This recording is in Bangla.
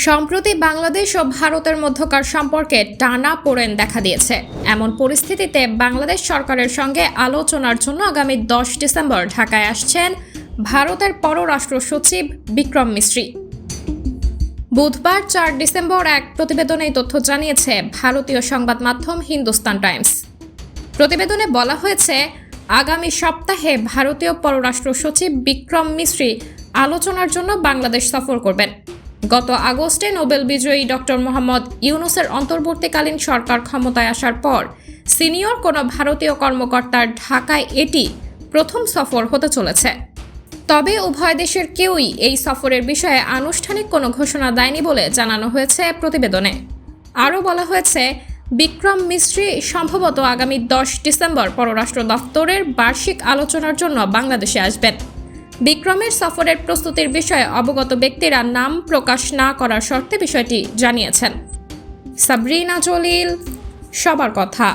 সম্প্রতি বাংলাদেশ ও ভারতের মধ্যকার সম্পর্কে টানাপোড়েন দেখা দিয়েছে। এমন পরিস্থিতিতে বাংলাদেশ সরকারের সঙ্গে আলোচনার জন্য আগামী 10 ডিসেম্বর ঢাকায় আসছেন ভারতের পররাষ্ট্র সচিব বিক্রম মিশ্রি। বুধবার 4 ডিসেম্বর এক প্রতিবেদনে এই তথ্য জানিয়েছে ভারতীয় সংবাদ মাধ্যম হিন্দুস্তান টাইমস। প্রতিবেদনে বলা হয়েছে, আগামী সপ্তাহে ভারতীয় পররাষ্ট্র সচিব বিক্রম মিশ্রি আলোচনার জন্য বাংলাদেশ সফর করবেন। গত আগস্টে নোবেল বিজয়ী ডক্টর মোহাম্মদ ইউনূসের অন্তর্বর্তীকালীন সরকার ক্ষমতায় আসার পর সিনিয়র কোনো ভারতীয় কর্মকর্তার ঢাকায় এটি প্রথম সফর হতে চলেছে। তবে উভয় দেশের কেউই এই সফরের বিষয়ে আনুষ্ঠানিক কোনো ঘোষণা দেয়নি বলে জানানো হয়েছে প্রতিবেদনে। আরও বলা হয়েছে, বিক্রম মিশ্রি সম্ভবত আগামী 10 ডিসেম্বর পররাষ্ট্র দপ্তরের বার্ষিক আলোচনার জন্য বাংলাদেশে আসবেন। বিক্রমের সফরের প্রস্তুতির বিষয়ে অবগত ব্যক্তিরা নাম প্রকাশ না করার শর্তে বিষয়টি জানিয়েছেন। সাবরিনা জলিল, সবার কথা।